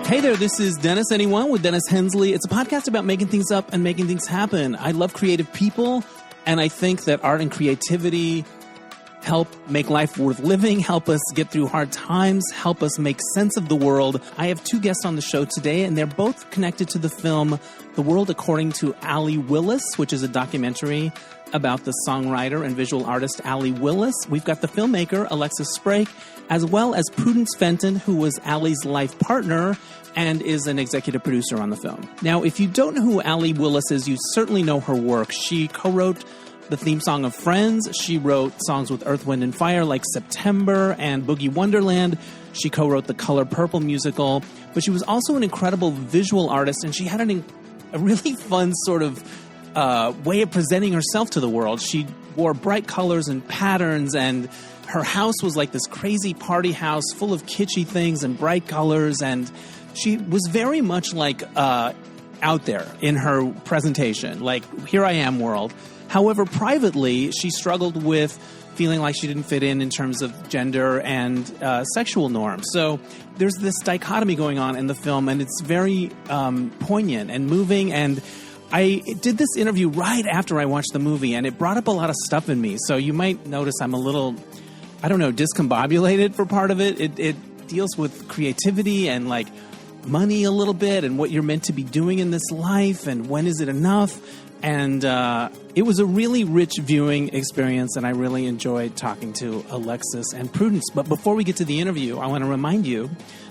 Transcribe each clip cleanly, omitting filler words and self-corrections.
Hey there, this is Dennis Anyone with Dennis Hensley. It's a podcast about making things up and making things happen. I love creative people, and I think that art and creativity help make life worth living, help us get through hard times, help us make sense of the world. I have two guests on the show today, and they're both connected to the film The World According to Allee Willis, which is a documentary about the songwriter and visual artist Allee Willis. We've got the filmmaker Alexis Spraic, as well as Prudence Fenton, who was Allee's life partner and is an executive producer on the film. Now, if you don't know who Allee Willis is, you certainly know her work. She co-wrote the theme song of Friends. She wrote songs with Earth, Wind & Fire like September and Boogie Wonderland. She co-wrote the Color Purple musical. But she was also an incredible visual artist, and she had a really fun sort of way of presenting herself to the world. She wore bright colors and patterns, and her house was like this crazy party house full of kitschy things and bright colors, and she was very much like out there in her presentation, like here I am world. However, privately, she struggled with feeling like she didn't fit in terms of gender and sexual norms. So there's this dichotomy going on in the film, and it's very poignant and moving. And I did this interview right after I watched the movie, and it brought up a lot of stuff in me. So you might notice I'm a little, discombobulated for part of it. It deals with creativity and like money a little bit and what you're meant to be doing in this life and when is it enough. And it was a really rich viewing experience, and I really enjoyed talking to Alexis and Prudence. But before we get to the interview, I want to remind you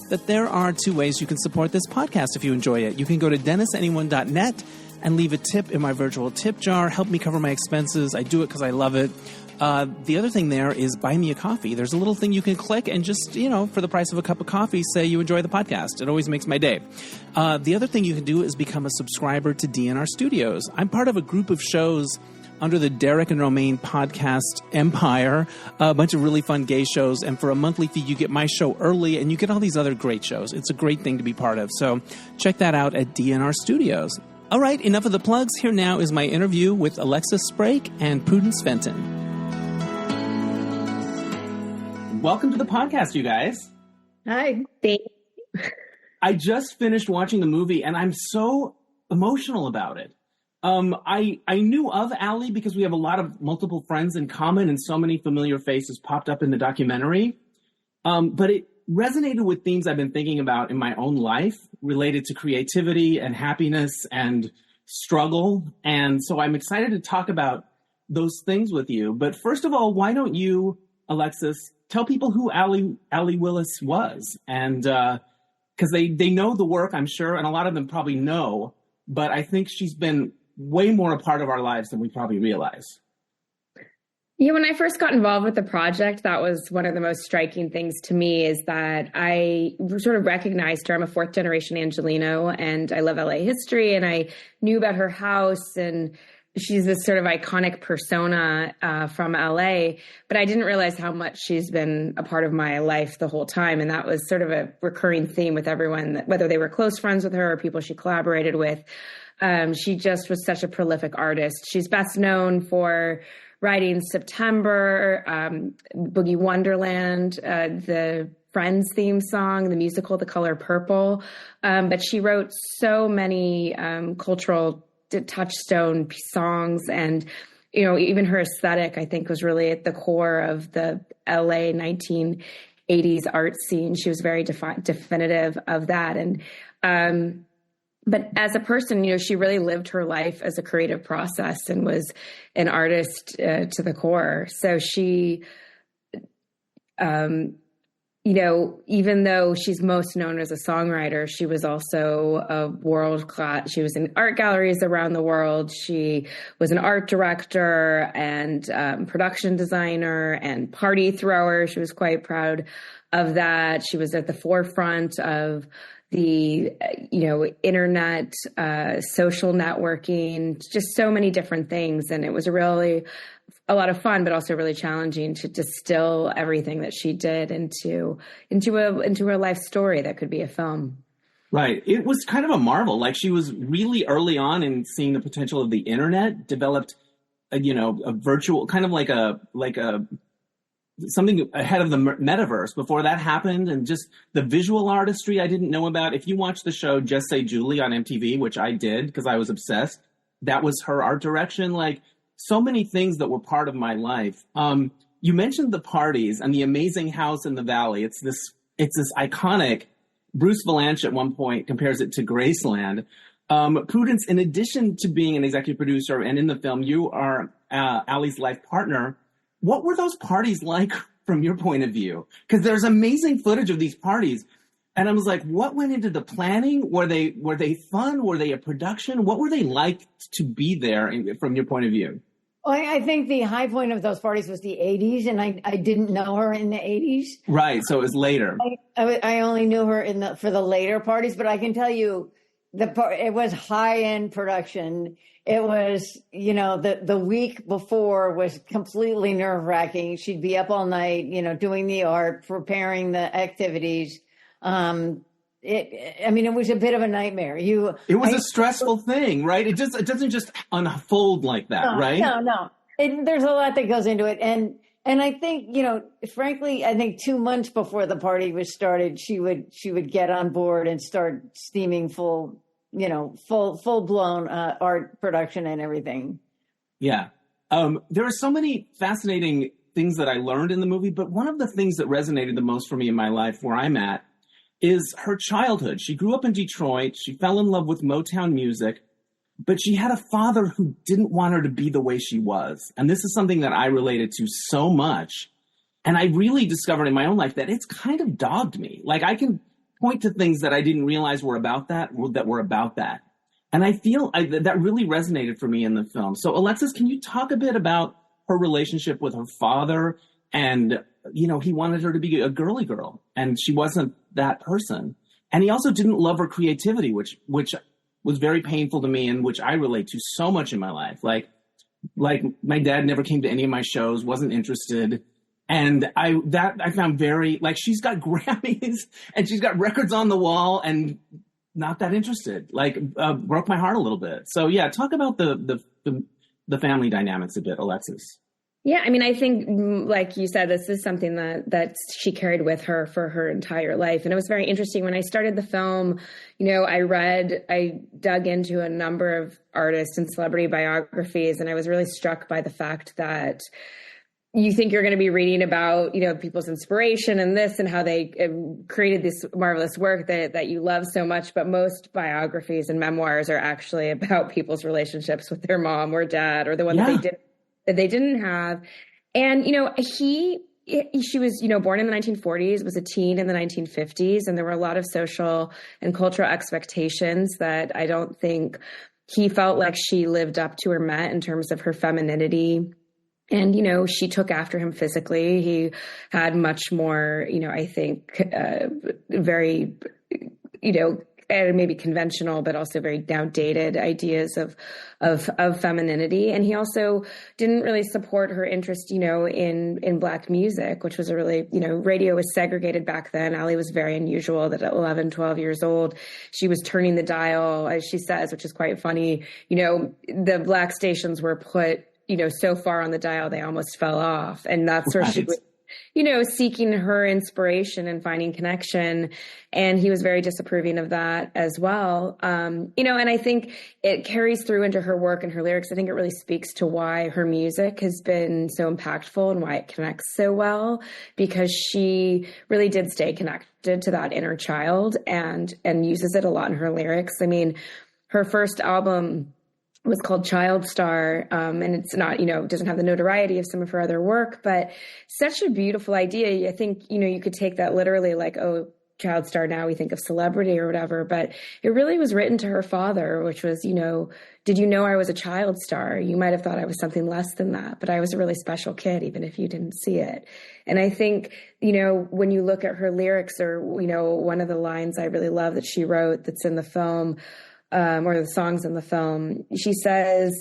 that there are two ways you can support this podcast if you enjoy it. You can go to DennisAnyone.net and leave a tip in my virtual tip jar. Help me cover my expenses. I do it because I love it. The other thing there is buy me a coffee. There's a little thing you can click and just, for the price of a cup of coffee, say you enjoy the podcast. It always makes my day. The other thing you can do is become a subscriber to DNR Studios. I'm part of a group of shows under the Derek and Romaine podcast empire, a bunch of really fun gay shows. And for a monthly fee, you get my show early and you get all these other great shows. It's a great thing to be part of. So check that out at DNR Studios. All right, enough of the plugs. Here now is my interview with Alexis Spraic and Prudence Fenton. Welcome to the podcast, you guys. Hi. Thanks. I just finished watching the movie, and I'm so emotional about it. I knew of Allee because we have a lot of multiple friends in common, and so many familiar faces popped up in the documentary. But it resonated with themes I've been thinking about in my own life related to creativity and happiness and struggle. And so I'm excited to talk about those things with you. But first of all, why don't you, Alexis, tell people who Allee Willis was? And because they know the work, I'm sure, and a lot of them probably know, but I think she's been way more a part of our lives than we probably realize. Yeah, when I first got involved with the project, that was one of the most striking things to me, is that I sort of recognized her. I'm a fourth generation Angelino, and I love LA history, and I knew about her house, and she's this sort of iconic persona from LA, but I didn't realize how much she's been a part of my life the whole time. And that was sort of a recurring theme with everyone, whether they were close friends with her or people she collaborated with. She just was such a prolific artist. She's best known for writing September, Boogie Wonderland, the Friends theme song, the musical, The Color Purple. But she wrote so many cultural touchstone songs, and even her aesthetic, I think, was really at the core of the LA 1980s art scene. She was very definitive of that. And but as a person, she really lived her life as a creative process and was an artist to the core. So she even though she's most known as a songwriter, she was also a world-class. She was in art galleries around the world. She was an art director and production designer and party thrower. She was quite proud of that. She was at the forefront of the, internet, social networking, just so many different things. And it was really a lot of fun, but also really challenging to distill everything that she did into a life story that could be a film. Right. It was kind of a marvel. Like, she was really early on in seeing the potential of the internet, developed, a virtual kind of like a something ahead of the metaverse before that happened, and just the visual artistry I didn't know about. If you watch the show Just Say Julie on MTV, which I did because I was obsessed, that was her art direction. Like, so many things that were part of my life. You mentioned the parties and the amazing house in the valley. It's this iconic. Bruce Valanche at one point compares it to Graceland. Prudence, in addition to being an executive producer and in the film, you are Allee's life partner. What were those parties like from your point of view? Because there's amazing footage of these parties. And I was like, what went into the planning? Were they fun? Were they a production? What were they like to be there from your point of view? Well, I think the high point of those parties was the 80s, and I didn't know her in the 80s. Right, so it was later. I only knew her for the later parties, but I can tell you it was high-end production. It was, the week before was completely nerve-wracking. She'd be up all night, doing the art, preparing the activities. It was a bit of a nightmare. It was a stressful thing, right? It doesn't just unfold like that, right? No. There's a lot that goes into it. And I think, frankly, I think 2 months before the party was started, she would get on board and start steaming full blown art production and everything. Yeah. There are so many fascinating things that I learned in the movie, but one of the things that resonated the most for me in my life where I'm at is her childhood. She grew up in Detroit. She fell in love with Motown music, but she had a father who didn't want her to be the way she was. And this is something that I related to so much. And I really discovered in my own life that it's kind of dogged me. Like, I can point to things that I didn't realize were about that. And I feel that really resonated for me in the film. So Alexis, can you talk a bit about her relationship with her father? And, he wanted her to be a girly girl, and she wasn't that person. And he also didn't love her creativity, which was very painful to me and which I relate to so much in my life. Like my dad never came to any of my shows, wasn't interested. And I found very, like, she's got Grammys and she's got records on the wall and not that interested, broke my heart a little bit. So yeah, talk about the family dynamics a bit, Alexis. Yeah, I think, like you said, this is something that she carried with her for her entire life. And it was very interesting. When I started the film, I dug into a number of artists and celebrity biographies, and I was really struck by the fact that you think you're going to be reading about, people's inspiration and this and how they created this marvelous work that you love so much. But most biographies and memoirs are actually about people's relationships with their mom or dad, or the one that they didn't have. And, she was, born in the 1940s, was a teen in the 1950s. And there were a lot of social and cultural expectations that I don't think he felt like she lived up to or met in terms of her femininity. And, she took after him physically. He had much more, I think, very, maybe conventional, but also very outdated ideas of femininity. And he also didn't really support her interest, in Black music, which was a really, radio was segregated back then. Allee was very unusual that at 11, 12 years old, she was turning the dial, as she says, which is quite funny. The Black stations were put, so far on the dial, they almost fell off. And that's where she was, seeking her inspiration and finding connection. And he was very disapproving of that as well. And I think it carries through into her work and her lyrics. I think it really speaks to why her music has been so impactful and why it connects so well, because she really did stay connected to that inner child and uses it a lot in her lyrics. Her first album was called Child Star. And it's not, doesn't have the notoriety of some of her other work, but such a beautiful idea. I think, you could take that literally like, oh, Child Star, now we think of celebrity or whatever, but it really was written to her father, which was, did you know I was a child star? You might have thought I was something less than that, but I was a really special kid, even if you didn't see it. And I think, when you look at her lyrics or, one of the lines I really love that she wrote that's in the film, or the songs in the film, she says,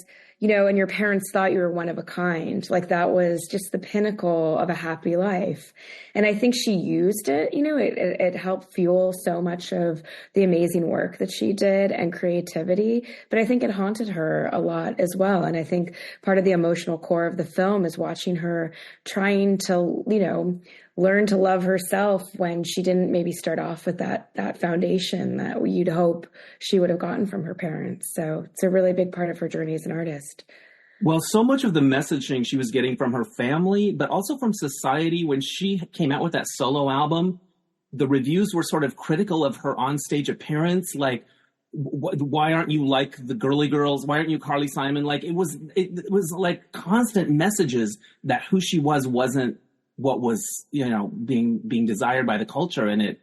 and your parents thought you were one of a kind. Like that was just the pinnacle of a happy life. And I think she used it, it helped fuel so much of the amazing work that she did and creativity. But I think it haunted her a lot as well. And I think part of the emotional core of the film is watching her trying to, learn to love herself when she didn't maybe start off with that foundation that you'd hope she would have gotten from her parents. So it's a really big part of her journey as an artist. Well, so much of the messaging she was getting from her family, but also from society. When she came out with that solo album, the reviews were sort of critical of her onstage appearance. Like, why aren't you like the girly girls? Why aren't you Carly Simon? Like, it was like constant messages that who she wasn't what was, being desired by the culture. And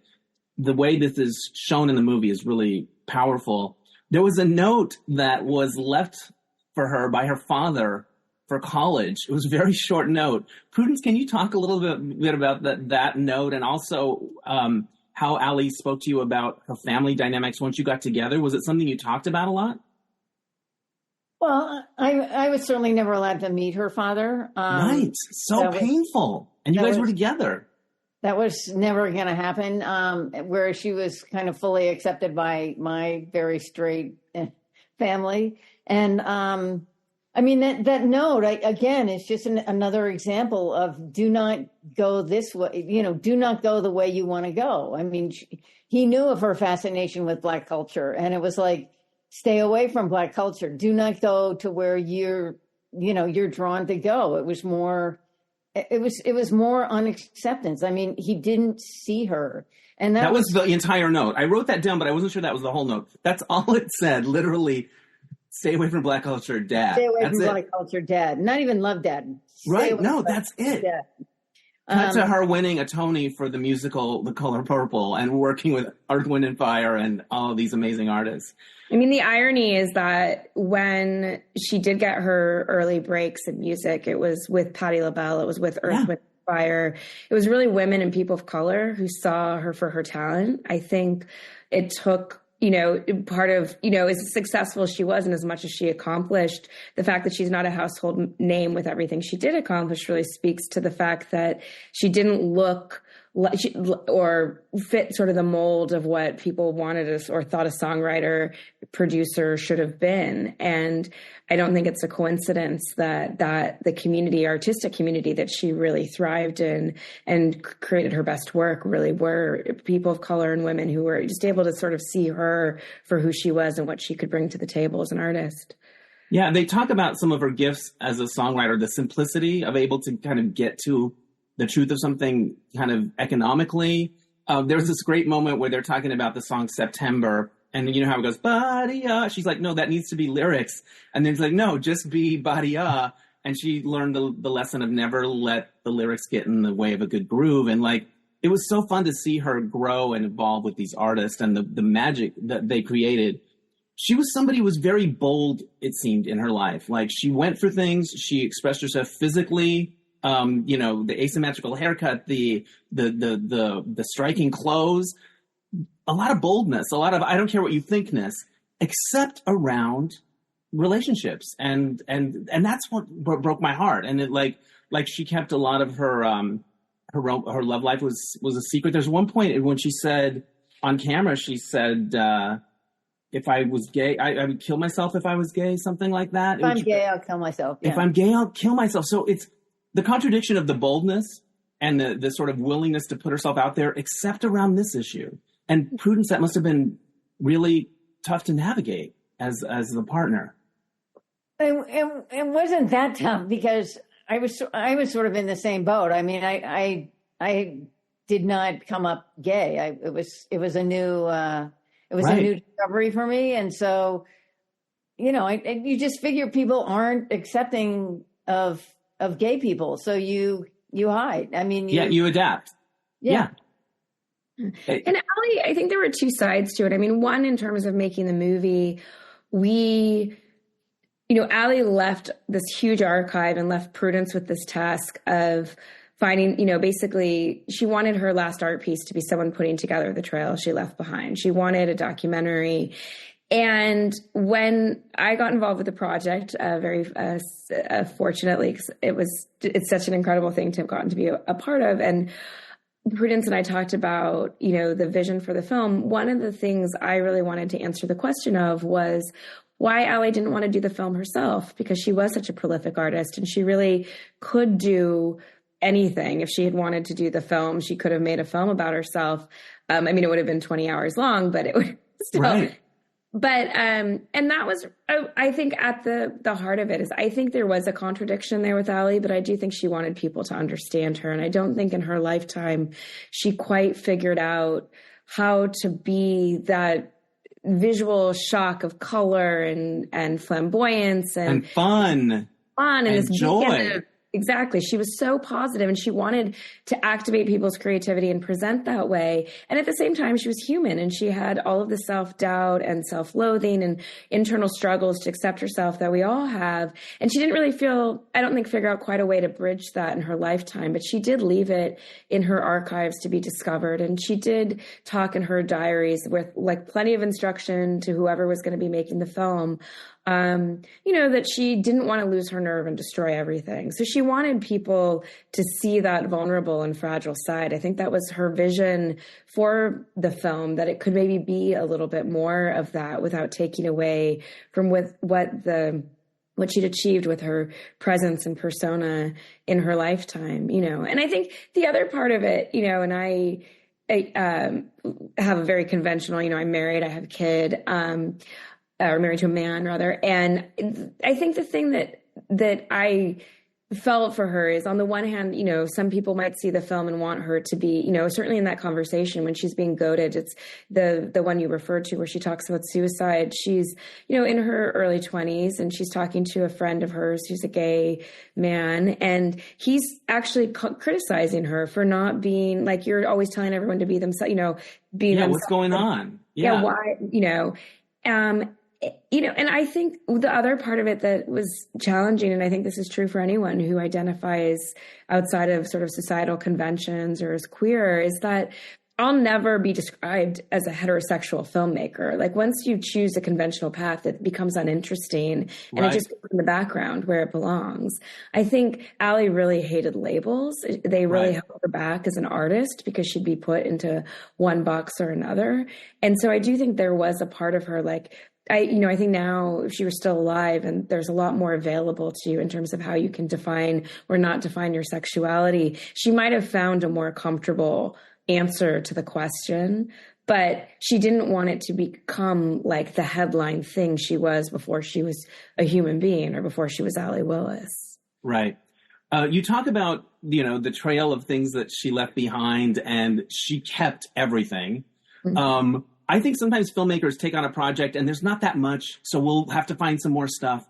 the way this is shown in the movie is really powerful. There was a note that was left for her by her father for college. It was a very short note. Prudence, can you talk a little bit about that note, and also how Allee spoke to you about her family dynamics once you got together? Was it something you talked about a lot? Well, I was certainly never allowed to meet her father. Right. So painful. And you guys were together. That was never going to happen, where she was kind of fully accepted by my very straight family. And that note, again, is just another example of do not go this way, do not go the way you want to go. I mean, he knew of her fascination with Black culture, and it was like, stay away from Black culture. Do not go to where you're drawn to go. It was more unacceptance. I mean, he didn't see her. And that was the entire note. I wrote that down, but I wasn't sure that was the whole note. That's all it said. Literally, stay away from Black culture, Dad. Stay away from Black culture, Dad. Not even love, Dad. Right. No, that's it. Dad. Cut to her winning a Tony for the musical The Color Purple and working with Earth, Wind & Fire and all of these amazing artists. I mean, the irony is that when she did get her early breaks in music, it was with Patti LaBelle, it was with Earth, Wind & Fire. It was really women and people of color who saw her for her talent. I think it took part of, as successful as she was and as much as she accomplished, the fact that she's not a household name with everything she did accomplish really speaks to the fact that she didn't look or fit sort of the mold of what people wanted us or thought a songwriter, producer should have been. And I don't think it's a coincidence that the community, artistic community that she really thrived in and created her best work really were people of color and women who were just able to sort of see her for who she was and what she could bring to the table as an artist. Yeah, they talk about some of her gifts as a songwriter, the simplicity of able to kind of get to the truth of something kind of economically. There's this great moment where they're talking about the song September, and you know how it goes, Badia. She's like, no, that needs to be lyrics. And then it's like, no, just be Badia. And she learned the lesson of never let the lyrics get in the way of a good groove. And like, it was so fun to see her grow and evolve with these artists and the magic that they created. She was somebody who was very bold, it seemed, in her life. Like, she went for things. She expressed herself physically. The asymmetrical haircut, the striking clothes, a lot of boldness, a lot of I don't care what you thinkness, except around relationships, and that's what broke my heart. And it like she kept a lot of her love life was a secret. There's one point when she said on camera, she said, if I was gay, I would kill myself if I was gay, something like that. If I'm gay, I'll kill myself. Yeah. If I'm gay, I'll kill myself. So it's the contradiction of the boldness and the sort of willingness to put herself out there, except around this issue. And Prudence, that must have been really tough to navigate as the partner. It wasn't that tough because I was sort of in the same boat. I mean, I did not come up gay. It was a new a new discovery for me, and so you just figure people aren't accepting of gay people, so you hide. I mean, you adapt. Yeah. And Allee, I think there were two sides to it. I mean, one, in terms of making the movie, Allee left this huge archive and left Prudence with this task of finding, basically she wanted her last art piece to be someone putting together the trail she left behind. She wanted a documentary. And when I got involved with the project, very fortunately, 'cause it's such an incredible thing to have gotten to be a part of. And Prudence and I talked about, the vision for the film. One of the things I really wanted to answer the question of was why Allee didn't want to do the film herself, because she was such a prolific artist and she really could do anything. If she had wanted to do the film, she could have made a film about herself. It would have been 20 hours long, but it would still... Right. But, and that was, I think at the heart of it is, I think there was a contradiction there with Allee, but I do think she wanted people to understand her. And I don't think in her lifetime, she quite figured out how to be that visual shock of color and flamboyance and fun and this joy. Exactly. She was so positive and she wanted to activate people's creativity and present that way. And at the same time, she was human and she had all of the self-doubt and self-loathing and internal struggles to accept herself that we all have. And she didn't really figure out quite a way to bridge that in her lifetime, but she did leave it in her archives to be discovered. And she did talk in her diaries with plenty of instruction to whoever was going to be making the film. That she didn't want to lose her nerve and destroy everything. So she wanted people to see that vulnerable and fragile side. I think that was her vision for the film, that it could maybe be a little bit more of that without taking away from what she'd achieved with her presence and persona in her lifetime, And I think the other part of it, and I have a very conventional, I'm married, I have a kid, or married to a man rather. And I think the thing that I felt for her is, on the one hand, some people might see the film and want her to be, certainly in that conversation when she's being goaded, it's the one you referred to where she talks about suicide. She's, in her early 20s and she's talking to a friend of hers who's a gay man. And he's actually criticizing her for not being you're always telling everyone to be themselves, being themselves. What's going on? Yeah. Why, and I think the other part of it that was challenging, and I think this is true for anyone who identifies outside of sort of societal conventions or as queer, is that I'll never be described as a heterosexual filmmaker. Once you choose a conventional path, it becomes uninteresting and It just goes in the background where it belongs. I think Allee really hated labels. They really held her back as an artist because she'd be put into one box or another. And so I do think there was a part of her, I think now if she were still alive, and there's a lot more available to you in terms of how you can define or not define your sexuality, she might have found a more comfortable answer to the question, but she didn't want it to become the headline thing she was before she was a human being or before she was Allee Willis. Right. You talk about, the trail of things that she left behind, and she kept everything. Mm-hmm. I think sometimes filmmakers take on a project and there's not that much, so we'll have to find some more stuff.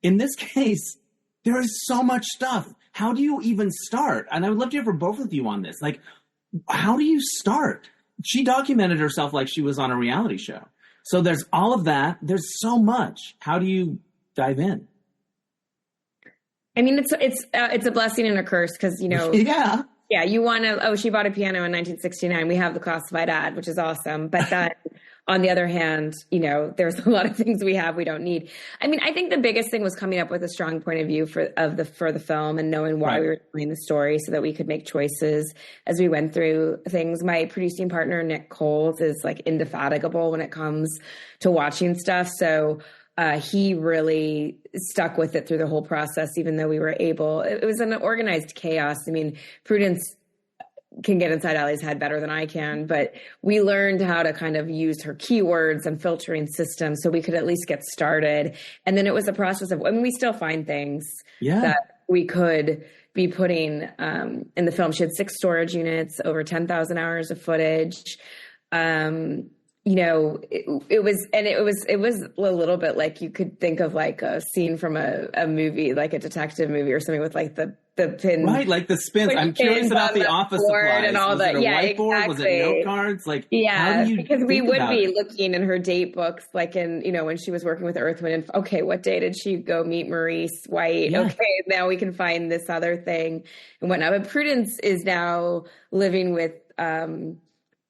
In this case, there is so much stuff. How do you even start? And I would love to hear from both of you on this. How do you start? She documented herself like she was on a reality show. So there's all of that. There's so much. How do you dive in? I mean, it's a blessing and a curse because, Yeah. Yeah, you want to, she bought a piano in 1969. We have the classified ad, which is awesome. But then on the other hand, there's a lot of things we don't need. I mean, I think the biggest thing was coming up with a strong point of view for the film and knowing why we were telling the story so that we could make choices as we went through things. My producing partner, Nick Coles, is indefatigable when it comes to watching stuff. So he really stuck with it through the whole process, even though we were able, it was an organized chaos. I mean, Prudence can get inside Allee's head better than I can, but we learned how to kind of use her keywords and filtering systems so we could at least get started. And then it was a process of, we still find things that we could be putting in the film. She had 6 storage units, over 10,000 hours of footage. It was a little bit like you could think of a scene from a movie, like a detective movie or something with the pin. Right, the spins. I'm curious about the office supplies. And all that. Yeah, whiteboard? Exactly. Was it note cards? How do you because we would be looking in her date books, when she was working with Earthwind and, okay, what day did she go meet Maurice White? Yeah. Okay, now we can find this other thing and whatnot. But Prudence is now living with,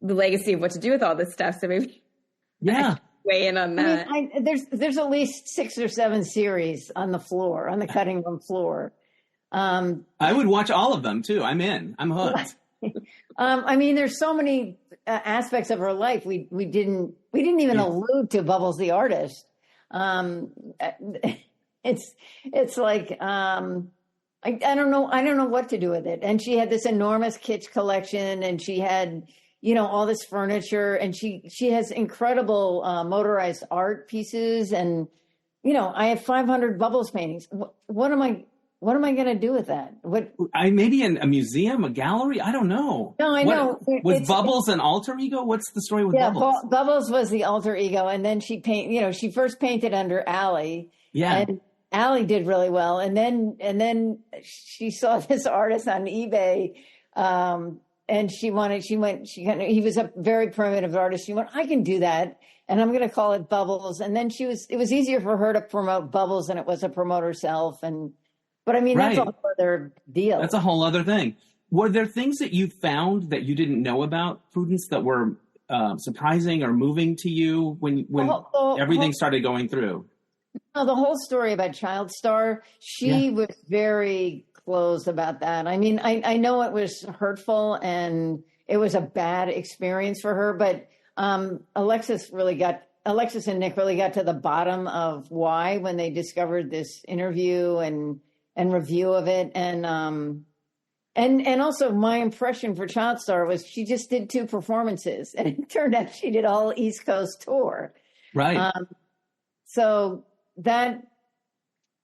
the legacy of what to do with all this stuff. So maybe, weigh in on that. There's at least 6 or 7 series on the floor, on the cutting room floor. I would watch all of them too. I'm in. I'm hooked. I mean, there's so many aspects of her life we didn't even allude to. Bubbles the artist. It's like I don't know what to do with it. And she had this enormous kitsch collection, and she had all this furniture, and she has incredible motorized art pieces, and I have 500 Bubbles paintings. What am I going to do with that? Maybe in a museum, a gallery? I don't know. No, I know. Was Bubbles an alter ego? What's the story with Bubbles? Bubbles was the alter ego, and then she first painted under Allee. Yeah. And Allee did really well, and then she saw this artist on eBay, and he was a very primitive artist. She went, I can do that, and I'm going to call it Bubbles. And then it was easier for her to promote Bubbles than it was to promote herself. But I mean, that's a whole other deal. That's a whole other thing. Were there things that you found that you didn't know about Prudence that were surprising or moving to you when everything started going through? No, the whole story about Child Star, she was very closed about that. I mean, I know it was hurtful and it was a bad experience for her, but Alexis and Nick really got to the bottom of why when they discovered this interview and review of it. And also my impression for Child Star was she just did 2 performances, and it turned out she did all East Coast tour. Right. So that,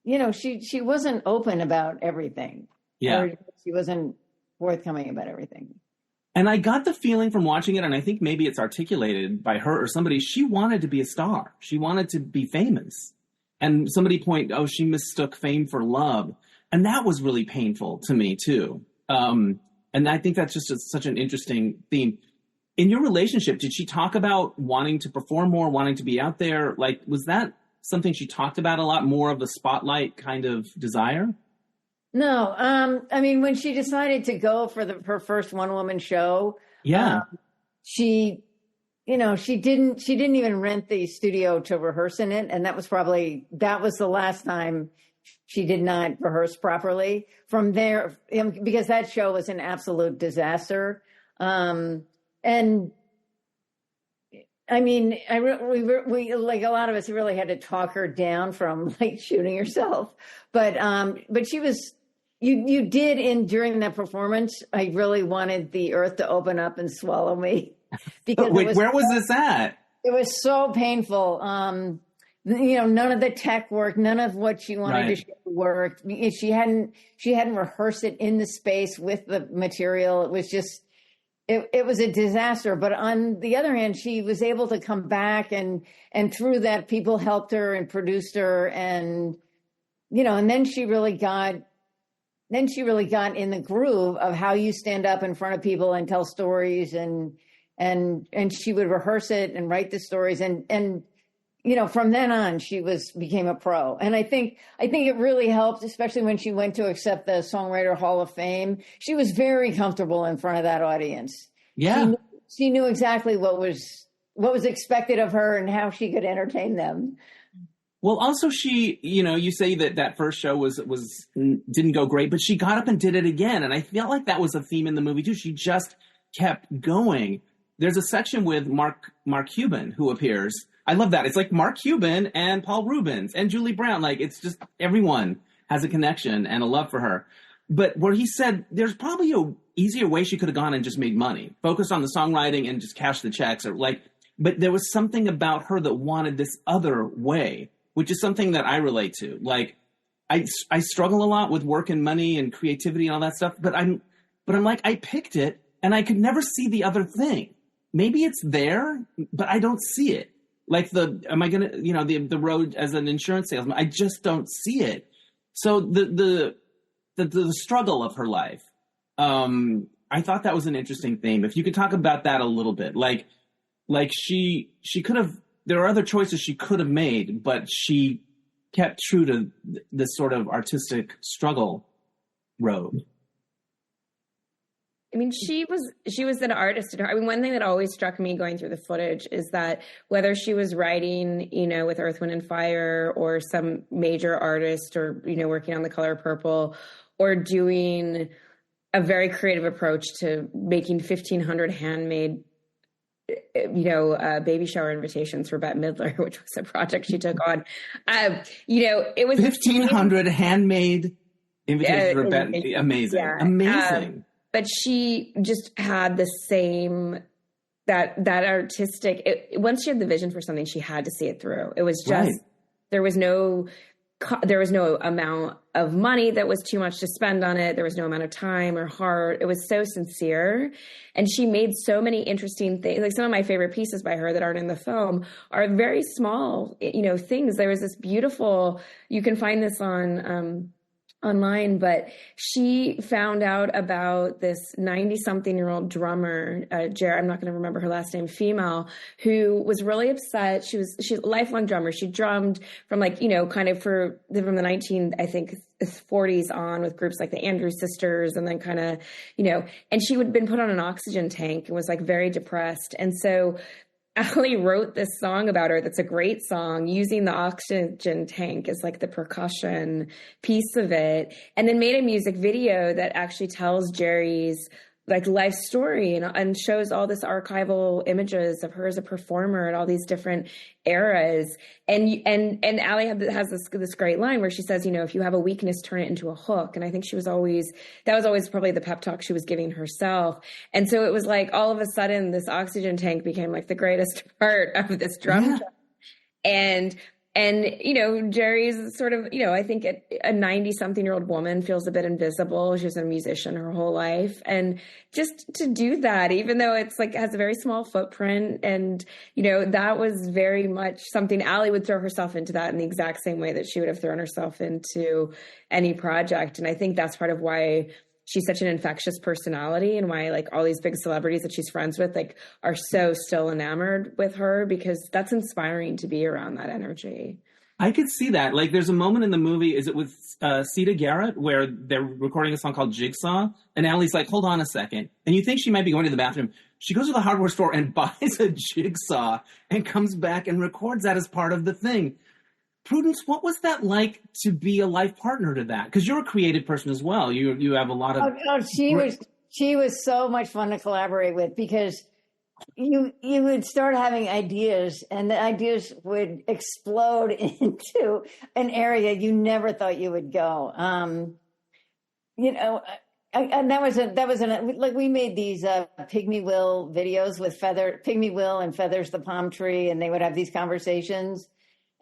she wasn't open about everything. Yeah. Or she wasn't forthcoming about everything. And I got the feeling from watching it, and I think maybe it's articulated by her or somebody, she wanted to be a star. She wanted to be famous. And somebody she mistook fame for love. And that was really painful to me too. And I think that's just such an interesting theme. In your relationship, did she talk about wanting to perform more, wanting to be out there? Like, was that something she talked about a lot, more of a spotlight kind of desire? No. I mean, when she decided to go for her first one-woman show, she didn't even rent the studio to rehearse in it. And that was the last time she did not rehearse properly. From there, because that show was an absolute disaster. And I mean, we like a lot of us really had to talk her down from like shooting herself. But she was, you did during that performance, I really wanted the earth to open up and swallow me. Because where was this at? It was so painful. None of the tech worked. None of what she wanted to show worked. She hadn't rehearsed it in the space with the material. It was just, it was a disaster. But on the other hand, she was able to come back, and through that, people helped her and produced her, and and then she really got in the groove of how you stand up in front of people and tell stories, and she would rehearse it and write the stories, and from then on she became a pro. And I think it really helped, especially when she went to accept the Songwriter Hall of Fame. She was very comfortable in front of that audience. Yeah. She knew exactly what was expected of her and how she could entertain them. Well, also she, you say that first show didn't go great, but she got up and did it again. And I felt like that was a theme in the movie too. She just kept going. There's a section with Mark Cuban who appears. I love that. It's like Mark Cuban and Paul Rubens and Julie Brown. Like, it's just everyone has a connection and a love for her. But where he said there's probably a easier way she could have gone and just made money, focused on the songwriting and just cash the checks, but there was something about her that wanted this other way, which is something that I relate to. Like, I struggle a lot with work and money and creativity and all that stuff, but I'm like, I picked it and I could never see the other thing. Maybe it's there, but I don't see it. Like the road as an insurance salesman, I just don't see it. So the struggle of her life, I thought that was an interesting theme. If you could talk about that a little bit, like she could have, there are other choices she could have made, but she kept true to this sort of artistic struggle road. I mean, she was an artist. I mean, one thing that always struck me going through the footage is that whether she was writing, with Earth, Wind and Fire or some major artist or, working on The Color Purple or doing a very creative approach to making 1,500 handmade, baby shower invitations for Bette Midler, which was a project she took on. It was 1,500 handmade invitations for Bette. Amazing. Yeah. Amazing. But she just had the same, that artistic, once she had the vision for something, she had to see it through. It was just, there was no amount of money that was too much to spend on it. There was no amount of time or heart. It was so sincere. And she made so many interesting things. Like some of my favorite pieces by her that aren't in the film are very small, things. There was this beautiful, you can find this on, online, but she found out about this 90-something-year-old drummer, I'm not going to remember her last name, female, who was really upset. She's a lifelong drummer. She drummed from from the 40s on with groups like the Andrews Sisters, and then and she had been put on an oxygen tank and was very depressed. And so Allee wrote this song about her that's a great song, using the oxygen tank as the percussion piece of it, and then made a music video that actually tells Jerry's life story and shows all this archival images of her as a performer at all these different eras. And Allee has this great line where she says, if you have a weakness, turn it into a hook. And I think that was always probably the pep talk she was giving herself. And so it was all of a sudden this oxygen tank became the greatest part of this drum job. And, Jerry's sort of, I think a 90-something-year-old woman feels a bit invisible. She was a musician her whole life. And just to do that, even though it's has a very small footprint, and, that was very much something Allee would throw herself into that in the exact same way that she would have thrown herself into any project. And I think that's part of why she's such an infectious personality, and why all these big celebrities that she's friends with are so still enamored with her, because that's inspiring to be around that energy. I could see that. There's a moment in the movie, is it with Sita Garrett, where they're recording a song called Jigsaw, and Allie's hold on a second. And you think she might be going to the bathroom. She goes to the hardware store and buys a jigsaw and comes back and records that as part of the thing. Prudence, what was that like to be a life partner to that? Because you're a creative person as well. You have a lot of. She was so much fun to collaborate with, because you would start having ideas, and the ideas would explode into an area you never thought you would go. And that was we made these Pygmy Will videos with Pygmy Will and Feathers the Palm Tree, and they would have these conversations.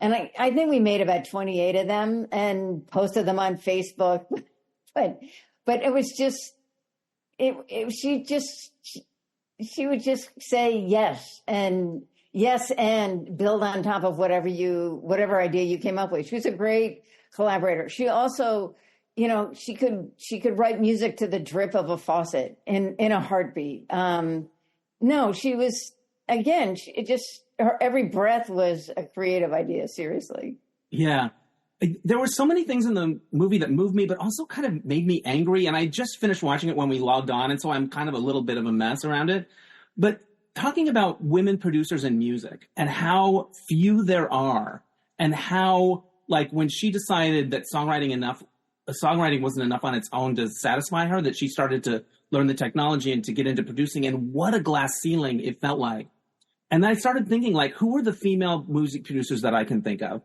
And I think we made about 28 of them and posted them on Facebook. But it was just, she would just say yes and build on top of whatever idea you came up with. She was a great collaborator. She also, she could write music to the drip of a faucet in a heartbeat. No, she was, again, her every breath was a creative idea, seriously. Yeah. There were so many things in the movie that moved me, but also kind of made me angry. And I just finished watching it when we logged on, and so I'm kind of a little bit of a mess around it. But talking about women producers in music and how few there are, and how, when she decided that songwriting wasn't enough on its own to satisfy her, that she started to learn the technology and to get into producing, and what a glass ceiling it felt like. And then I started thinking, who are the female music producers that I can think of?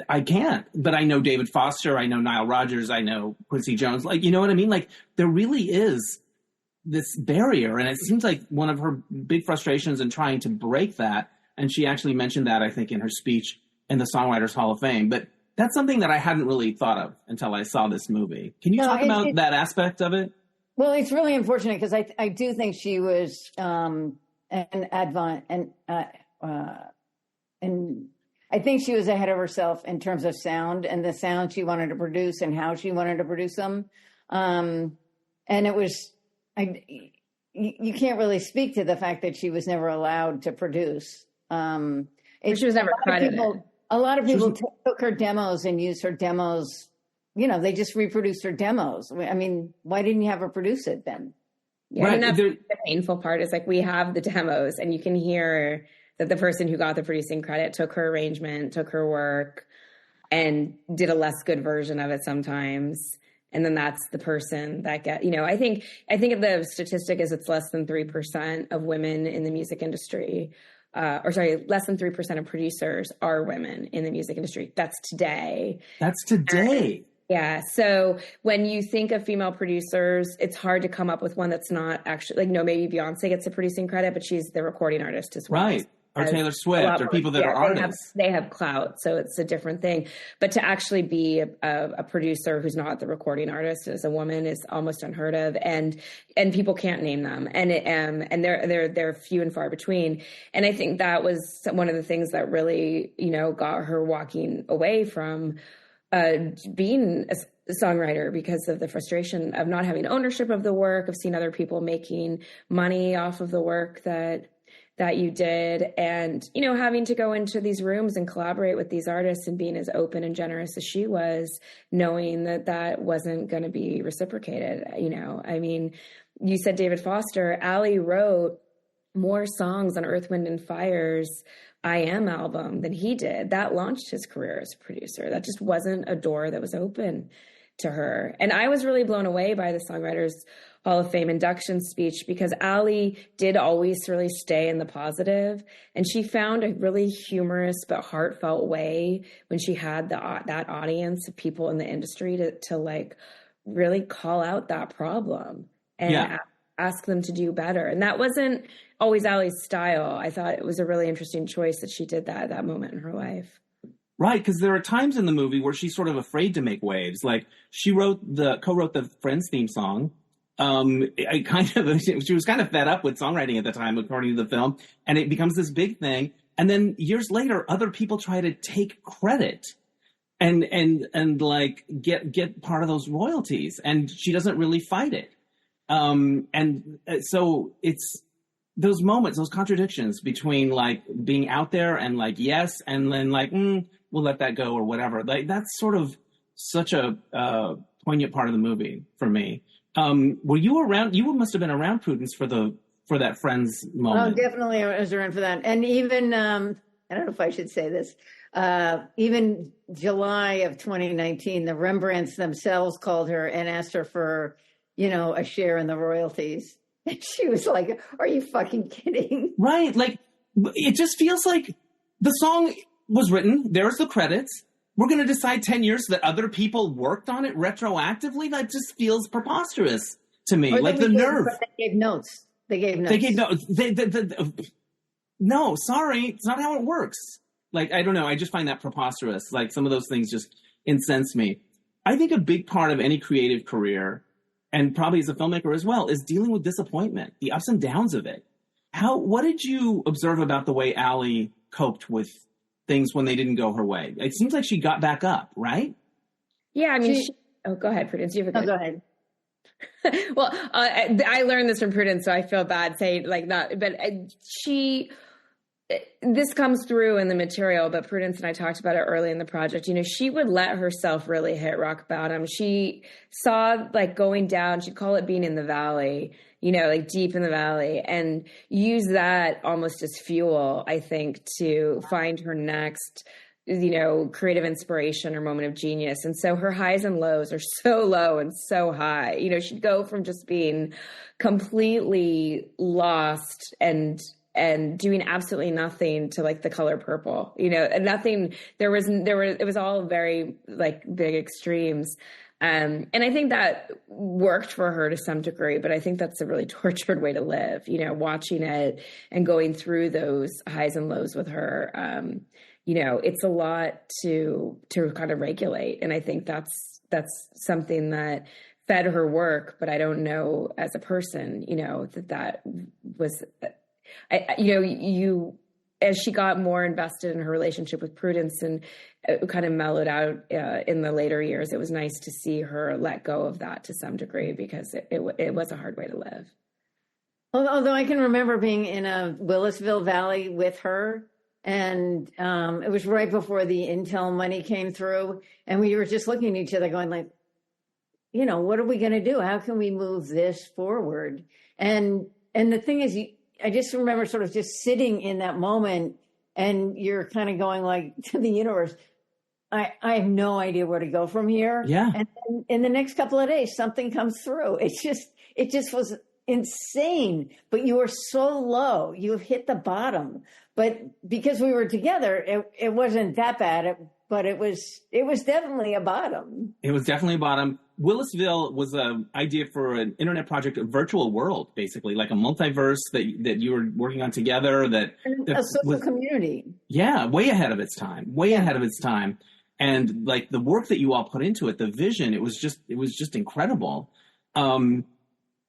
I can't, but I know David Foster, I know Nile Rodgers, I know Quincy Jones. You know what I mean? There really is this barrier, and it seems like one of her big frustrations in trying to break that. And she actually mentioned that, I think, in her speech in the Songwriters Hall of Fame. But that's something that I hadn't really thought of until I saw this movie. Can you talk about that aspect of it? Well, it's really unfortunate, because I do think she was an advent, and I think she was ahead of herself in terms of sound and the sound she wanted to produce and how she wanted to produce them. And it was, you can't really speak to the fact that she was never allowed to produce. She was never credited. A lot of people took her demos and used her demos they just reproduced her demos. I mean, why didn't you have her produce it then? Yeah, right. And that's the painful part is like we have the demos and you can hear that the person who got the producing credit took her arrangement, took her work, and did a less good version of it sometimes. And then that's the person that I think the statistic is it's less than 3% of women in the music industry, less than 3% of producers are women in the music industry. That's today. Yeah. So when you think of female producers, it's hard to come up with one that's not actually maybe Beyonce gets a producing credit, but she's the recording artist as well. Right. Or Taylor Swift or people that are artists. They have clout. So it's a different thing. But to actually be a producer who's not the recording artist as a woman is almost unheard of. And people can't name them. And they're few and far between. And I think that was one of the things that really, got her walking away from being a songwriter because of the frustration of not having ownership of the work, of seeing other people making money off of the work that you did, and, having to go into these rooms and collaborate with these artists and being as open and generous as she was, knowing that wasn't going to be reciprocated. I mean, you said David Foster. Allee wrote more songs on Earth, Wind and Fire's I Am album than he did. That launched his career as a producer. That just wasn't a door that was open to her. And I was really blown away by the Songwriters Hall of Fame induction speech because Allee did always really stay in the positive, and she found a really humorous but heartfelt way when she had that audience of people in the industry to really call out that problem and ask them to do better. And that wasn't always Allee's style. I thought it was a really interesting choice that she did that at that moment in her life. Right, because there are times in the movie where she's sort of afraid to make waves. Like she co-wrote the Friends theme song. She was kind of fed up with songwriting at the time, according to the film, and it becomes this big thing. And then years later, other people try to take credit and get part of those royalties, and she doesn't really fight it. So it's those moments, those contradictions between being out there and yes, and then we'll let that go or whatever. That's sort of such a poignant part of the movie for me. Were you around? You must have been around Prudence for that Friends moment. Oh, definitely, I was around for that. And even I don't know if I should say this. Even July of 2019, the Rembrandts themselves called her and asked her for a share in the royalties. And she was like, "Are you fucking kidding?" Right, it just feels like the song was written. There's the credits. We're going to decide 10 years that other people worked on it retroactively? That just feels preposterous to me. The nerve. They gave notes. No, sorry. It's not how it works. I don't know. I just find that preposterous. Some of those things just incense me. I think a big part of any creative career, and probably as a filmmaker as well, is dealing with disappointment, the ups and downs of it. What did you observe about the way Allee coped with things when they didn't go her way? It seems like she got back up, right? Yeah, I mean, go ahead, Prudence. You have a good. Go ahead. Well, I learned this from Prudence, so I feel bad saying that. But this comes through in the material, but Prudence and I talked about it early in the project. She would let herself really hit rock bottom. She saw going down, she'd call it being in the valley, deep in the valley, and use that almost as fuel, I think, to find her next, creative inspiration or moment of genius. And so her highs and lows are so low and so high. She'd go from just being completely lost and doing absolutely nothing to The Color Purple, and nothing, it was all very big extremes. And I think that worked for her to some degree, but I think that's a really tortured way to live, watching it and going through those highs and lows with her. It's a lot to kind of regulate. And I think that's something that fed her work, but I don't know as a person, that was, as she got more invested in her relationship with Prudence and it kind of mellowed out in the later years, it was nice to see her let go of that to some degree because it was a hard way to live. Although I can remember being in a Willisville Valley with her And it was right before the Intel money came through. And we were just looking at each other going like, what are we going to do? How can we move this forward? And the thing is, I just remember sort of just sitting in that moment, and you're kind of going like to the universe, I have no idea where to go from here. Yeah. And then in the next couple of days, something comes through. It just was insane. But you were so low, you hit the bottom. But because we were together, it wasn't that bad. But it was definitely a bottom. It was definitely a bottom. Willisville was an idea for an internet project, a virtual world, basically, like a multiverse that you were working on together. A social community. Yeah, way ahead of its time. Ahead of its time. And like the work that you all put into it, the vision, it was just incredible. I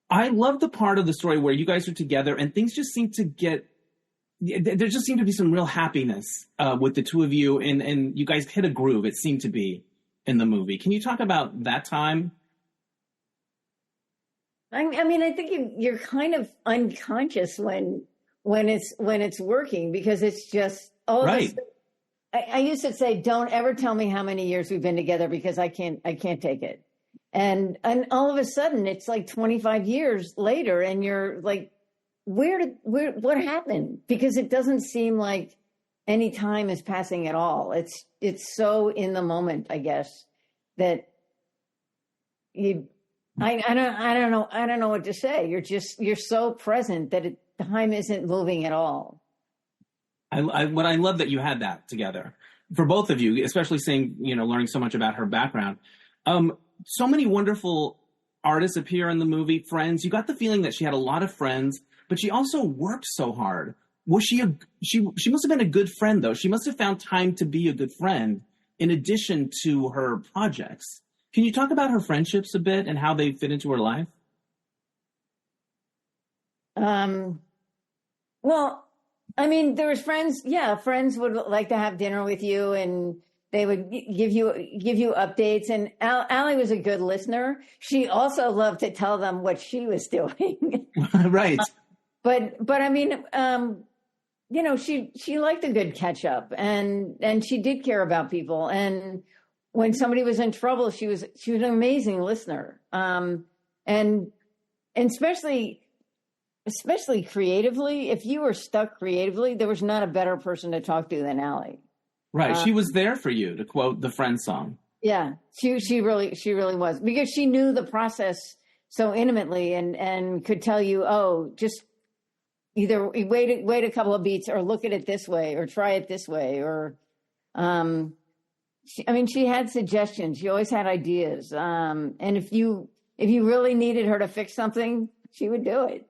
love the part of the story where you guys are together and things just seem to there just seemed to be some real happiness with the two of you, and you guys hit a groove, it seemed to be, in the movie. Can you talk about that time? I mean, I think you're kind of unconscious when it's working, because it's just right. I used to say, don't ever tell me how many years we've been together, because I can't take it. And all of a sudden it's like 25 years later and you're like, what happened? Because it doesn't seem like any time is passing at all. It's so in the moment, I guess, that I don't know what to say. You're so present that time isn't moving at all. I love that you had that together for both of you, especially learning so much about her background. So many wonderful artists appear in the movie, friends. You got the feeling that she had a lot of friends, but she also worked so hard. Was she must have been a good friend, though. She must have found time to be a good friend in addition to her projects. Can you talk about her friendships a bit and how they fit into her life? Well, I mean, there was friends. Yeah, friends would like to have dinner with you, and they would give you updates. And Allie was a good listener. She also loved to tell them what she was doing. Right. But I mean, she liked a good catch up, and she did care about people. And when somebody was in trouble, she was an amazing listener. And especially creatively, if you were stuck creatively, there was not a better person to talk to than Allie. Right. She was there for you, to quote the Friends song. Yeah, she really was, because she knew the process so intimately and could tell you, just either wait a couple of beats, or look at it this way, or try it this way, or she had suggestions. She always had ideas. And if you really needed her to fix something, she would do it.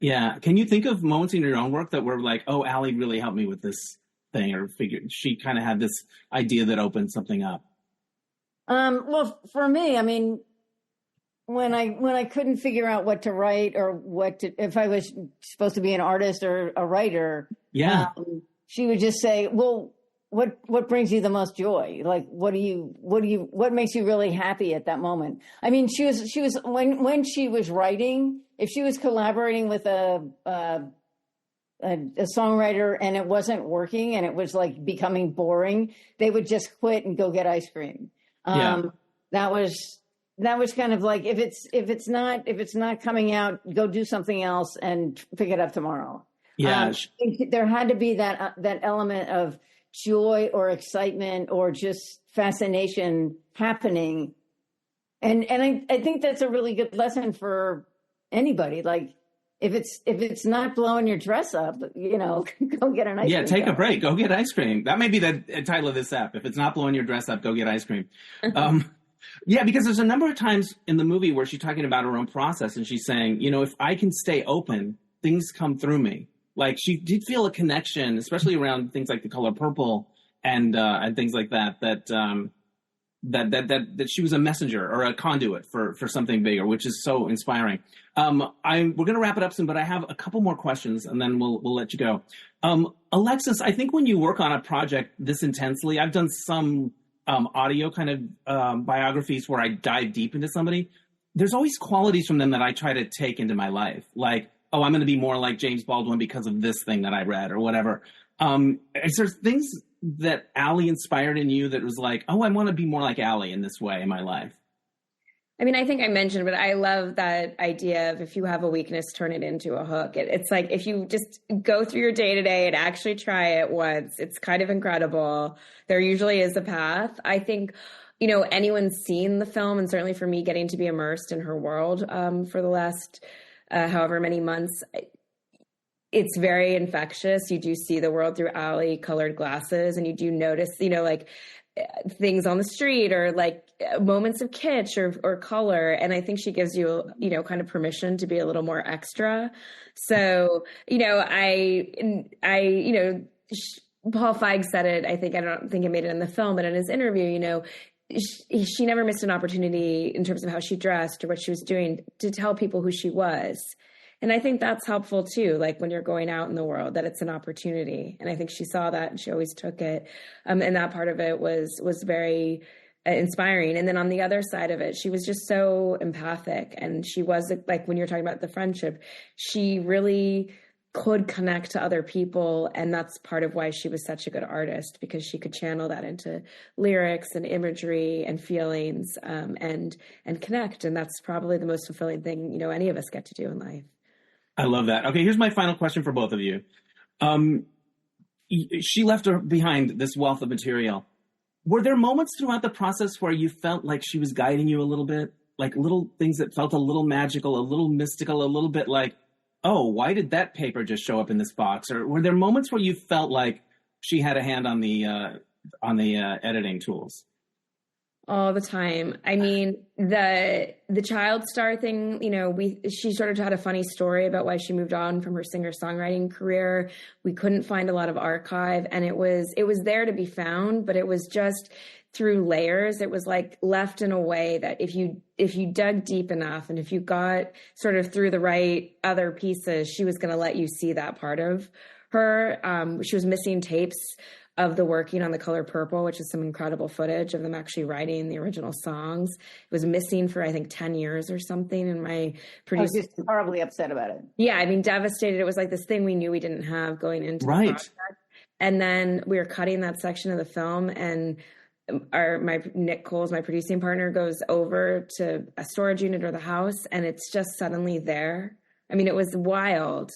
Yeah. Can you think of moments in your own work that were like, oh, Allie really helped me with this thing, or figured she kind of had this idea that opened something up? Well, for me, I mean, when I couldn't figure out what to write, or if I was supposed to be an artist or a writer, she would just say, well, what brings you the most joy? Like, what makes you really happy at that moment? I mean, she was when she was writing, if she was collaborating with a songwriter and it wasn't working and it was like becoming boring, they would just quit and go get ice cream. That was kind of like, if it's not coming out, go do something else and pick it up tomorrow. Yeah. There had to be that element of joy or excitement or just fascination happening. And I think that's a really good lesson for anybody. Like, if it's not blowing your dress up, go get an ice cream. Yeah, take a break. Go get ice cream. That may be the title of this app. If it's not blowing your dress up, go get ice cream. Yeah, because there's a number of times in the movie where she's talking about her own process, and she's saying, if I can stay open, things come through me. Like, she did feel a connection, especially around things like the color purple and things like that she was a messenger or a conduit for something bigger, which is so inspiring. We're going to wrap it up soon, but I have a couple more questions, and then we'll let you go. Alexis, I think when you work on a project this intensely, I've done some audio kind of biographies where I dive deep into somebody. There's always qualities from them that I try to take into my life, like, oh, I'm going to be more like James Baldwin because of this thing that I read or whatever. Is there things that Allee inspired in you that was like, oh, I want to be more like Allee in this way in my life? I mean, I think I mentioned, but I love that idea of if you have a weakness, turn it into a hook. It's like if you just go through your day to day and actually try it once, it's kind of incredible. There usually is a path. I think, anyone's seen the film, and certainly for me, getting to be immersed in her world for the last however many months, it's very infectious. You do see the world through Allee colored glasses, and you do notice, like things on the street or like moments of kitsch or color. And I think she gives you, kind of permission to be a little more extra. So, Paul Feig said it, I don't think it made it in the film, but in his interview, she never missed an opportunity in terms of how she dressed or what she was doing to tell people who she was. And I think that's helpful too, like when you're going out in the world, that it's an opportunity. And I think she saw that and she always took it. And that part of it was very inspiring. And then on the other side of it, she was just so empathic. And she was like, when you're talking about the friendship, she really could connect to other people. And that's part of why she was such a good artist, because she could channel that into lyrics and imagery and feelings and connect. And that's probably the most fulfilling thing, any of us get to do in life. I love that. Okay, here's my final question for both of you. She left behind this wealth of material. Were there moments throughout the process where you felt like she was guiding you a little bit? Like little things that felt a little magical, a little mystical, a little bit like, oh, why did that paper just show up in this box? Or were there moments where you felt like she had a hand on the editing tools? All the time. I mean, the child star thing, she sort of had a funny story about why she moved on from her singer-songwriting career. We couldn't find a lot of archive, and it was there to be found, but it was just through layers. It was like left in a way that if you dug deep enough and if you got sort of through the right other pieces, she was going to let you see that part of her. She was missing tapes of the working on The Color Purple, which is some incredible footage of them actually writing the original songs. It was missing for, I think, 10 years or something. And my producer... I was just horribly upset about it. Yeah, I mean, devastated. It was like this thing we knew we didn't have going into the project. And then we were cutting that section of the film, and Nick Coles, my producing partner, goes over to a storage unit or the house, and it's just suddenly there. I mean, it was wild.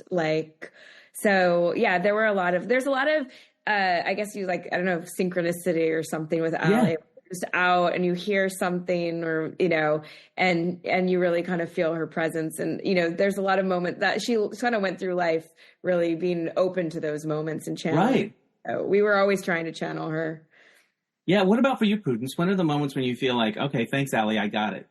So yeah, there's a lot of, I guess you I don't know, synchronicity or something with Allee. Yeah. Just out and you hear something or, and you really kind of feel her presence. And, there's a lot of moments that she kind of went through life really being open to those moments and channeling. Right. So we were always trying to channel her. Yeah. What about for you, Prudence? When are the moments when you feel like, okay, thanks, Allee, I got it?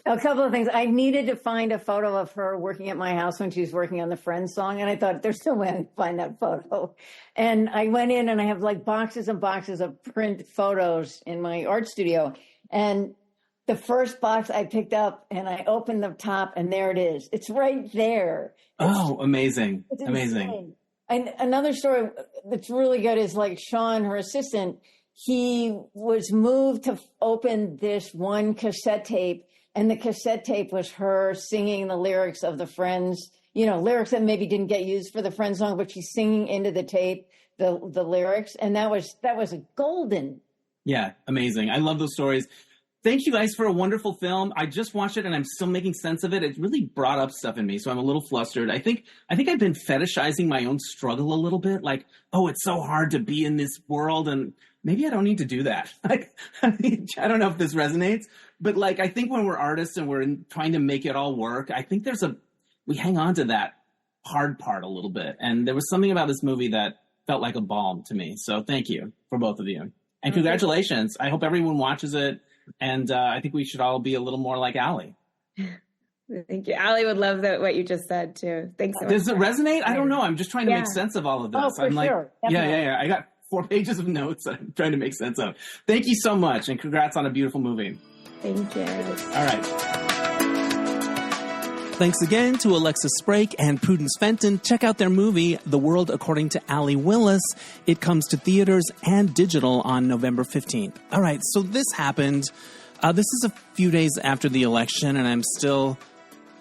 A couple of things. I needed to find a photo of her working at my house when she was working on the Friends song. And I thought, there's no way I can find that photo. And I went in and I have boxes and boxes of print photos in my art studio. And the first box I picked up and I opened the top and there it is. It's right there. Amazing. It's amazing. Insane. And another story that's really good is Sean, her assistant, he was moved to open this one cassette tape. And the cassette tape was her singing the lyrics of the Friends, lyrics that maybe didn't get used for the Friends song, but she's singing into the tape, the lyrics. And that was a golden. Yeah, amazing. I love those stories. Thank you guys for a wonderful film. I just watched it and I'm still making sense of it. It really brought up stuff in me, so I'm a little flustered. I think I've been fetishizing my own struggle a little bit. Like, oh, it's so hard to be in this world, and maybe I don't need to do that. I don't know if this resonates, but I think when we're artists and we're trying to make it all work, I think we hang on to that hard part a little bit. And there was something about this movie that felt like a balm to me. So thank you for both of you. And congratulations. I hope everyone watches it. And I think we should all be a little more like Allee. Thank you. Allee would love what you just said too. Thanks so much. Does it resonate? I don't know. I'm just trying to make sense of all of this. Oh, for sure. Yeah. I got 4 pages of notes that I'm trying to make sense of. Thank you so much. And congrats on a beautiful movie. Thank you. All right. Thanks again to Alexis Spraic and Prudence Fenton. Check out their movie, The World According to Allee Willis. It comes to theaters and digital on November 15th. All right, so this happened. This is a few days after the election, and I'm still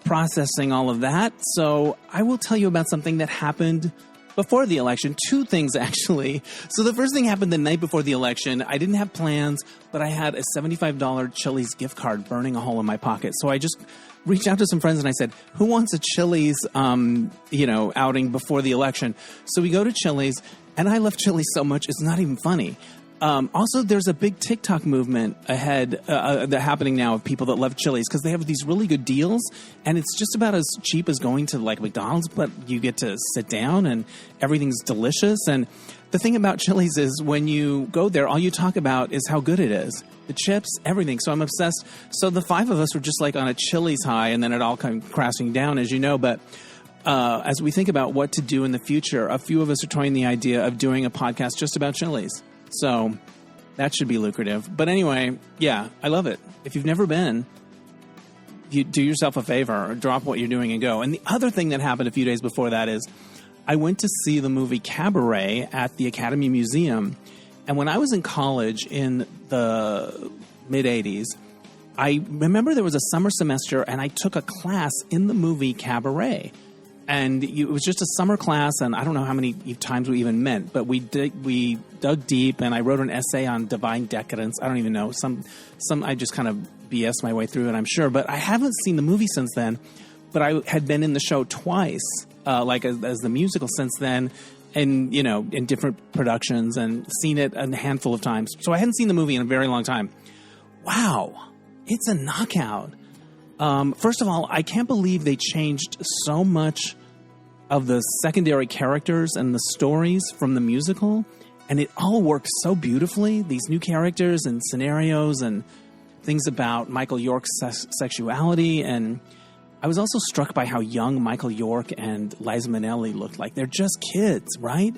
processing all of that. So I will tell you about something that happened before the election. Two things, actually. So the first thing happened the night before the election. I didn't have plans, but I had a $75 Chili's gift card burning a hole in my pocket. So I just reached out to some friends and I said, who wants a Chili's, outing before the election? So we go to Chili's, and I love Chili's so much, it's not even funny. Also, there's a big TikTok movement ahead that happening now of people that love Chili's because they have these really good deals, and it's just about as cheap as going to like McDonald's, but you get to sit down and everything's delicious. And the thing about Chili's is when you go there, all you talk about is how good it is. The chips, everything. So I'm obsessed. So the five of us were just like on a Chili's high, and then it all came crashing down, as you know. But as we think about what to do in the future, a few of us are toying the idea of doing a podcast just about Chili's. So that should be lucrative. But anyway, yeah, I love it. If you've never been, you do yourself a favor, or drop what you're doing and go. And the other thing that happened a few days before that is I went to see the movie Cabaret at the Academy Museum. And when I was in college in the mid-'80s, I remember there was a summer semester and I took a class in the movie Cabaret. And it was just a summer class, and I don't know how many times we even met, but we dug deep, and I wrote an essay on divine decadence. I don't even know. Some I just kind of BS my way through it, I'm sure. But I haven't seen the movie since then, but I had been in the show twice, as the musical since then, and, in different productions, and seen it a handful of times. So I hadn't seen the movie in a very long time. Wow, it's a knockout. First of all, I can't believe they changed so much of the secondary characters and the stories from the musical, and it all works so beautifully. These new characters and scenarios and things about Michael York's sexuality, and I was also struck by how young Michael York and Liza Minnelli looked like. They're just kids, right?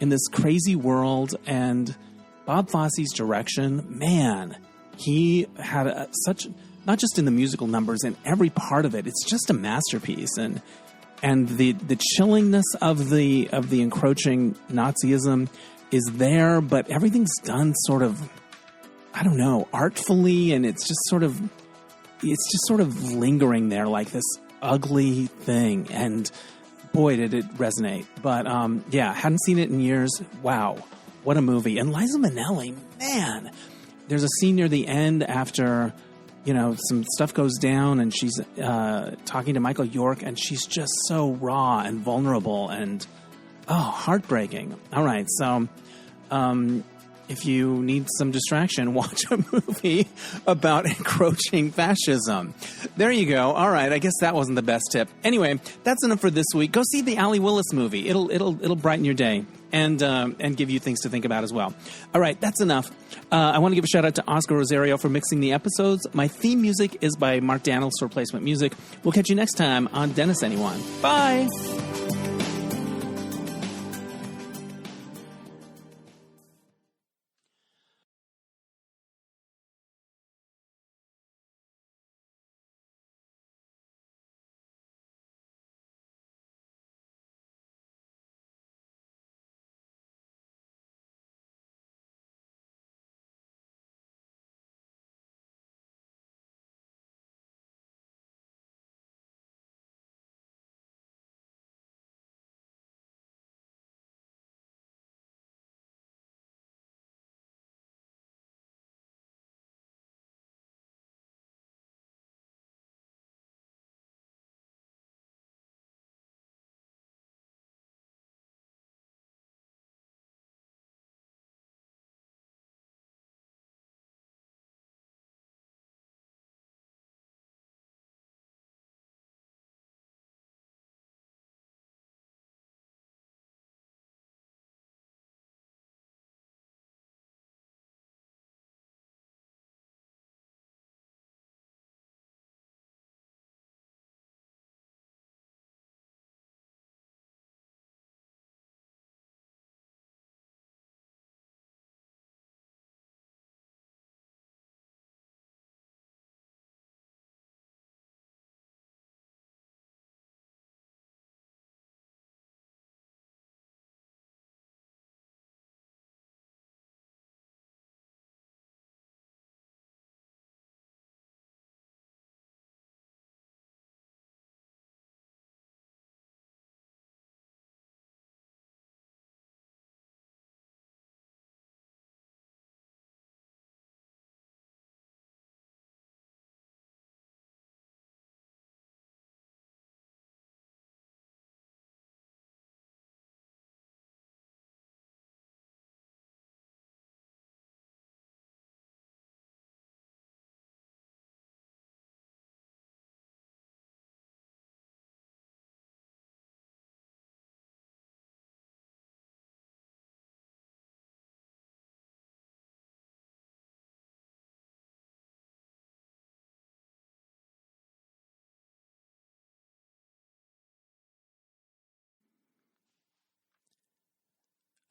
In this crazy world, and Bob Fosse's direction, man, he had such... not just in the musical numbers, in every part of it. It's just a masterpiece. And the chillingness of the encroaching Nazism is there, but everything's done sort of, I don't know, artfully, and it's just sort of lingering there like this ugly thing. And boy, did it resonate. But yeah, hadn't seen it in years. Wow, what a movie. And Liza Minnelli, man, there's a scene near the end after... some stuff goes down, and she's talking to Michael York, and she's just so raw and vulnerable and, heartbreaking. All right, so if you need some distraction, watch a movie about encroaching fascism. There you go. All right, I guess that wasn't the best tip. Anyway, that's enough for this week. Go see the Allee Willis movie. It'll brighten your day and give you things to think about as well. All right, that's enough. I want to give a shout out to Oscar Rosario for mixing the episodes. My theme music is by Mark Daniels for Replacement Music. We'll catch you next time on Dennis Anyone. Bye.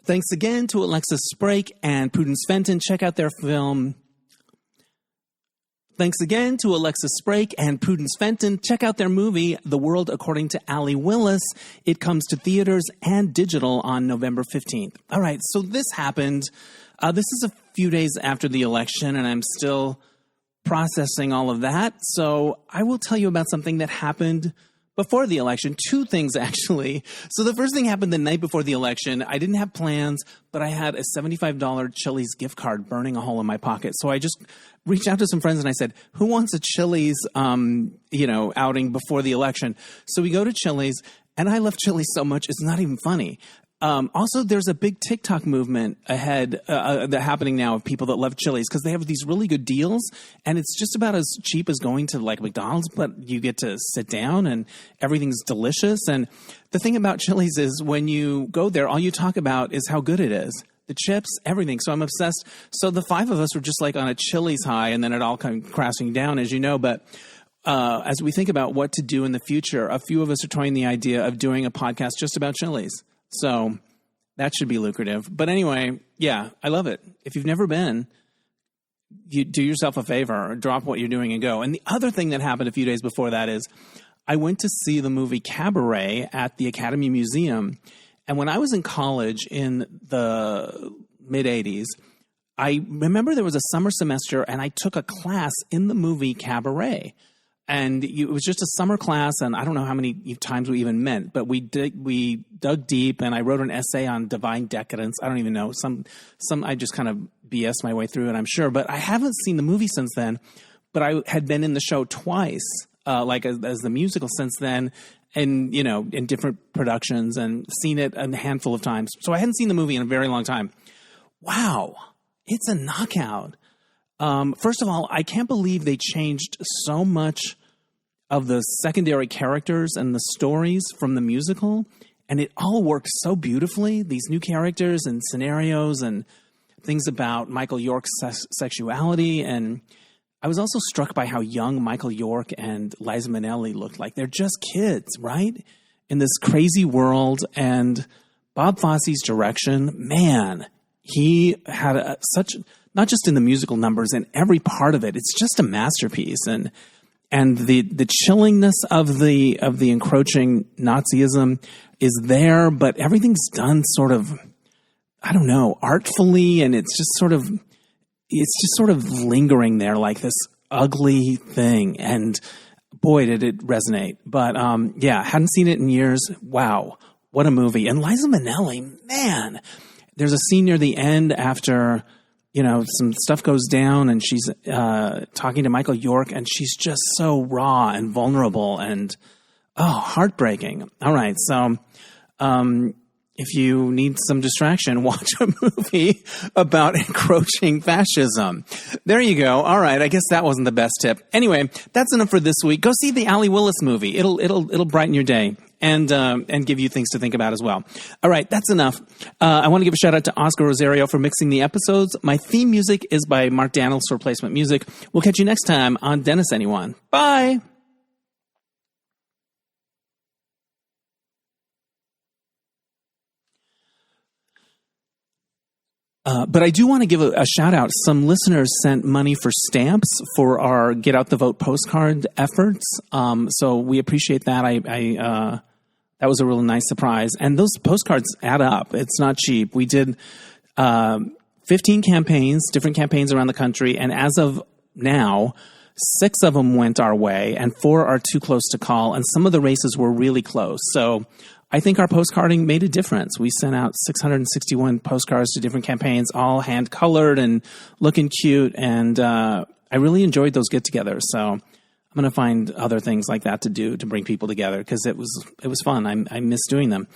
Thanks again to Alexis Spraic and Prudence Fenton. Check out their film. Thanks again to Alexis Spraic and Prudence Fenton. Check out their movie, The World According to Allee Willis. It comes to theaters and digital on November 15th. All right, so this happened. This is a few days after the election, and I'm still processing all of that. So I will tell you about something that happened before the election. Two things, actually. So the first thing happened the night before the election. I didn't have plans, but I had a $75 Chili's gift card burning a hole in my pocket. So I just reached out to some friends and I said, who wants a Chili's, outing before the election? So we go to Chili's, and I love Chili's so much, it's not even funny. Also, there's a big TikTok movement ahead that happening now of people that love Chili's because they have these really good deals, and it's just about as cheap as going to like McDonald's, but you get to sit down and everything's delicious. And the thing about Chili's is when you go there, all you talk about is how good it is. The chips, everything. So I'm obsessed. So the five of us were just like on a Chili's high, and then it all came crashing down, as you know. But as we think about what to do in the future, a few of us are toying the idea of doing a podcast just about Chili's. So that should be lucrative. But anyway, yeah, I love it. If you've never been, you do yourself a favor, drop what you're doing and go. And the other thing that happened a few days before that is I went to see the movie Cabaret at the Academy Museum. And when I was in college in the mid-'80s, I remember there was a summer semester and I took a class in the movie Cabaret. And it was just a summer class, and I don't know how many times we even met, but we dug deep, and I wrote an essay on divine decadence. I don't even know. Some I just kind of BS my way through it, I'm sure. But I haven't seen the movie since then, but I had been in the show twice, as the musical since then, and, in different productions, and seen it a handful of times. So I hadn't seen the movie in a very long time. Wow, it's a knockout. First of all, I can't believe they changed so much of the secondary characters and the stories from the musical, and it all works so beautifully. These new characters and scenarios and things about Michael York's sexuality, and I was also struck by how young Michael York and Liza Minnelli looked like. They're just kids, right? In this crazy world, and Bob Fosse's direction, man, he had not just in the musical numbers, in every part of it, it's just a masterpiece. And the chillingness of the encroaching Nazism is there, but everything's done sort of, I don't know, artfully, and it's just sort of lingering there like this ugly thing. And boy, did it resonate. But hadn't seen it in years. Wow, what a movie. And Liza Minnelli, man, there's a scene near the end after some stuff goes down, and she's talking to Michael York, and she's just so raw and vulnerable and, heartbreaking. All right, so if you need some distraction, watch a movie about encroaching fascism. There you go. All right, I guess that wasn't the best tip. Anyway, that's enough for this week. Go see the Allee Willis movie. It'll brighten your day. And give you things to think about as well. All right, that's enough. I want to give a shout out to Oscar Rosario for mixing the episodes. My theme music is by Mark Daniels for Replacement Music. We'll catch you next time on Dennis Anyone. Bye. But I do want to give a shout out. Some listeners sent money for stamps for our Get Out the Vote postcard efforts. So we appreciate that. That was a really nice surprise. And those postcards add up. It's not cheap. We did 15 campaigns, different campaigns around the country. And as of now, 6 of them went our way and 4 are too close to call. And some of the races were really close. So I think our postcarding made a difference. We sent out 661 postcards to different campaigns, all hand-colored and looking cute. And I really enjoyed those get-togethers. So I'm going to find other things like that to do to bring people together because it was fun. I miss doing them.